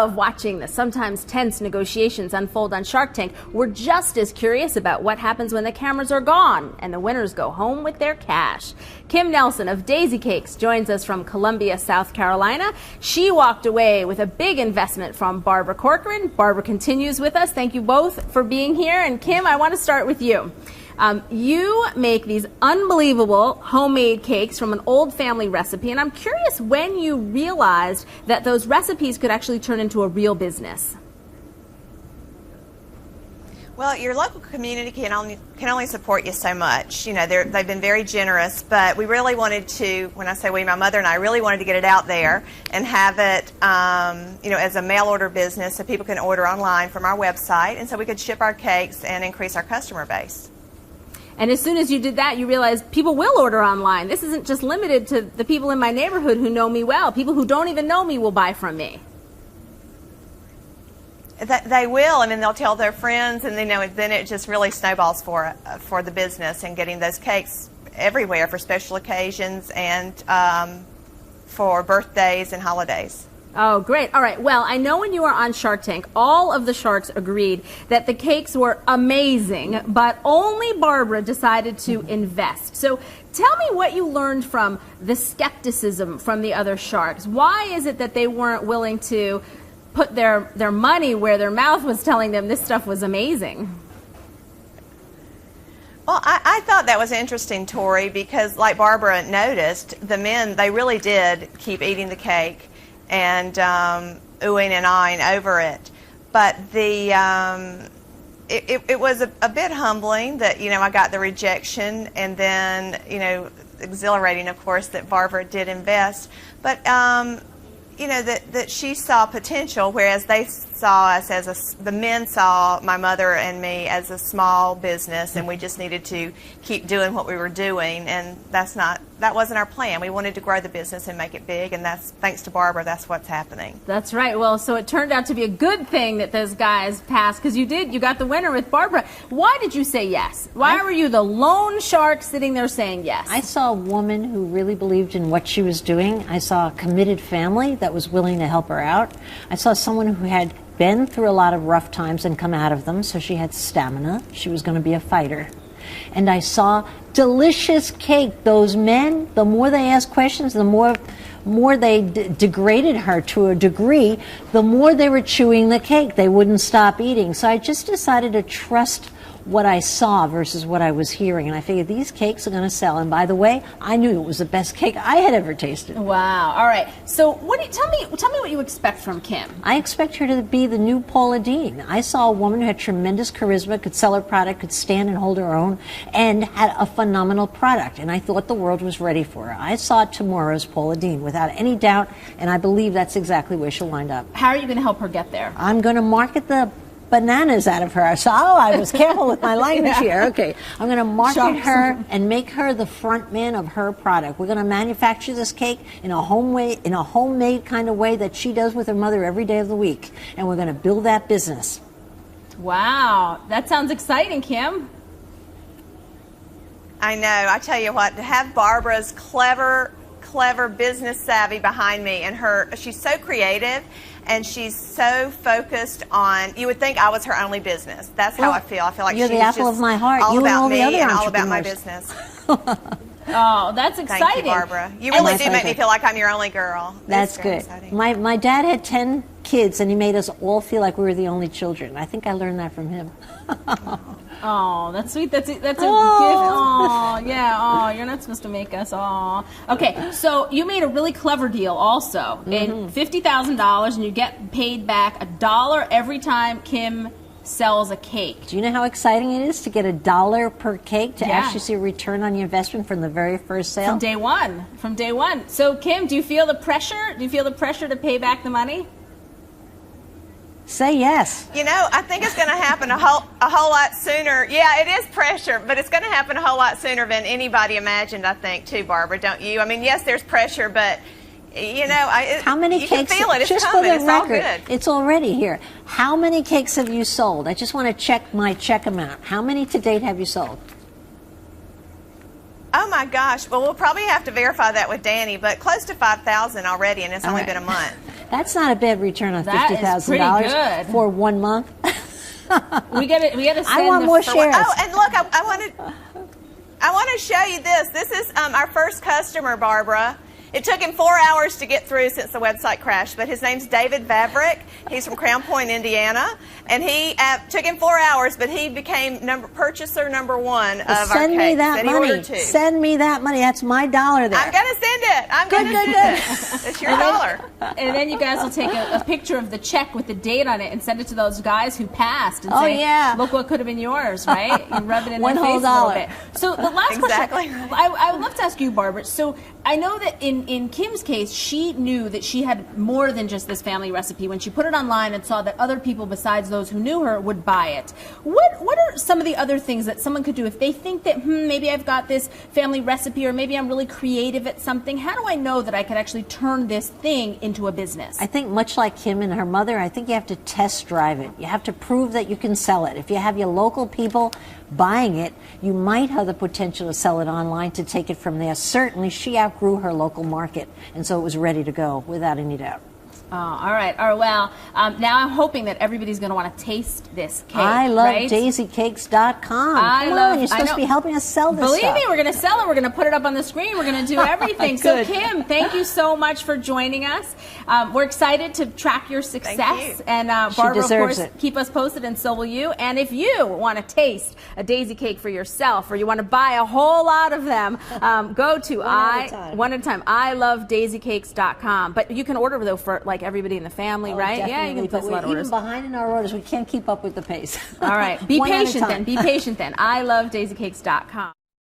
love watching the sometimes tense negotiations unfold on Shark Tank. We're just as curious about what happens when the cameras are gone and the winners go home with their cash. Kim Nelson of Daisy Cakes joins us from Columbia, South Carolina. She walked away with a big investment from Barbara Corcoran. Barbara continues with us. Thank you both for being here. And Kim, I want to start with you. You make these unbelievable homemade cakes from an old family recipe, and I'm curious when you realized that those recipes could actually turn into a real business. Well, your local community can only support you so much. You know, they've been very generous, but we really wanted to, when I say we, my mother and I really wanted to get it out there and have it, you know, as a mail order business so people can order online from our website, and so we could ship our cakes and increase our customer base. And as soon as you did that, you realized people will order online. This isn't just limited to the people in my neighborhood who know me well. People who don't even know me will buy from me. They will, and then they'll tell their friends, and then it just really snowballs for the business and getting those cakes everywhere for special occasions and for birthdays and holidays. Oh, great. All right. Well, I know when you were on Shark Tank, all of the sharks agreed that the cakes were amazing, but only Barbara decided to invest. So tell me what you learned from the skepticism from the other sharks. Why is it that they weren't willing to put their money where their mouth was telling them this stuff was amazing? Well, I thought that was interesting, Tori, because like Barbara noticed, the men, they really did keep eating the cake and oohing and ahhing over it. But it was a bit humbling that, you know, I got the rejection, and then, you know, exhilarating, of course, that Barbara did invest. But, you know, that she saw potential, whereas they saw us as the men saw my mother and me as a small business, and we just needed to keep doing what we were doing, and that wasn't our plan. We wanted to grow the business and make it big, and that's thanks to Barbara, that's what's happening. That's right. Well, so it turned out to be a good thing that those guys passed, because you got the winner with Barbara. Why did you say yes? Why were you the lone shark sitting there saying yes? I saw a woman who really believed in what she was doing. I saw a committed family that was willing to help her out. I saw someone who had been through a lot of rough times and come out of them, so she had stamina. She was going to be a fighter. And I saw delicious cake. Those men, the more they asked questions, the more they degraded her to a degree, the more they were chewing the cake. They wouldn't stop eating. So I just decided to trust what I saw versus what I was hearing, and I figured these cakes are going to sell. And by the way, I knew it was the best cake I had ever tasted. Wow. All right. So tell me what you expect from Kim. I expect her to be the new Paula Deen. I saw a woman who had tremendous charisma, could sell her product, could stand and hold her own, and had a phenomenal product. And I thought the world was ready for her. I saw tomorrow's Paula Deen without any doubt, and I believe that's exactly where she'll wind up. How are you going to help her get there? I'm going to market the bananas out of her. So I was careful with my language here. Okay, I'm going to market her and make her the front man of her product. We're going to manufacture this cake in a homemade kind of way that she does with her mother every day of the week, and we're going to build that business. Wow, that sounds exciting, Kim. I know. I tell you what, to have Barbara's clever business savvy behind me, and she's so creative. And she's so focused on, you would think I was her only business. That's how I feel. I feel like you're she's the apple just of my heart. all You about and all me the other and all about my entrepreneurs. business. Oh, that's exciting. Thank you, Barbara. You really do make me feel like I'm your only girl. That's good. Exciting. My dad had 10 kids, and he made us all feel like we were the only children. I think I learned that from him. Oh, that's sweet. That's a gift. Oh, yeah. Oh, you're not supposed to make us. Oh. Okay, so you made a really clever deal also. In $50,000, and you get paid back $1 every time Kim sells a cake. Do you know how exciting it is to get $1 per cake to actually see a return on your investment from the very first sale? From day one. From day one. So, Kim, do you feel the pressure? Do you feel the pressure to pay back the money? Say yes. You know, I think it's going to happen a whole lot sooner. Yeah, it is pressure, but it's going to happen a whole lot sooner than anybody imagined, I think, too, Barbara, don't you? I mean, yes, there's pressure, but, you know, how many you cakes? Can feel it. It's just coming. For the it's record, all good. It's already here. How many cakes have you sold? I just want to check my check amount. How many to date have you sold? Oh, my gosh. Well, we'll probably have to verify that with Danny, but close to 5,000 already, and it's only been a month. That's not a bad return on That is pretty $50,000 good. for 1 month. We got to. I want more shares. Oh, and look, I want to show you this. This is our first customer, Barbara. It took him 4 hours to get through since the website crashed, but his name's David Vavrick. He's from Crown Point, Indiana, and he took him 4 hours, but he became purchaser number one of our cakes. Send me that money. Ordered 2. Send me that money. That's my dollar there. I'm going to send it. I'm going to send it. It's your dollar. And then you guys will take a picture of the check with the date on it and send it to those guys who passed and say, yeah. look what could have been yours, right? You rub it in One their whole face a little dollar. bit. So the last Exactly. question, I would love to ask you, Barbara. So I know that in Kim's case, she knew that she had more than just this family recipe when she put it online and saw that other people besides those who knew her would buy it. What are some of the other things that someone could do if they think that, maybe I've got this family recipe or maybe I'm really creative at something? How do I know that I could actually turn this thing into a business? I think much like Kim and her mother, I think you have to test drive it. You have to prove that you can sell it. If you have your local people buying it, you might have the potential to sell it online, to take it from there. Certainly, she outgrew her local market, and so it was ready to go without any doubt. Oh, all right. Well, now I'm hoping that everybody's going to want to taste this cake. I love right? DaisyCakes.com. Come on, you're supposed to be helping us sell this Believe stuff. me, we're going to sell it. We're going to put it up on the screen. We're going to do everything. So, Good. Kim, thank you so much for joining us. We're excited to track your success. Thank you. And Barbara, of deserves course, it. keep us posted, and so will you. And if you want to taste a daisy cake for yourself, or you want to buy a whole lot of them, go to one at a time. ILoveDaisyCakes.com. But you can order though for like everybody in the family. Right? Yeah, you can place a lot of orders. Even behind in our orders, we can't keep up with the pace. All right. Be One at a patient time. then. Be patient then. ILoveDaisyCakes.com.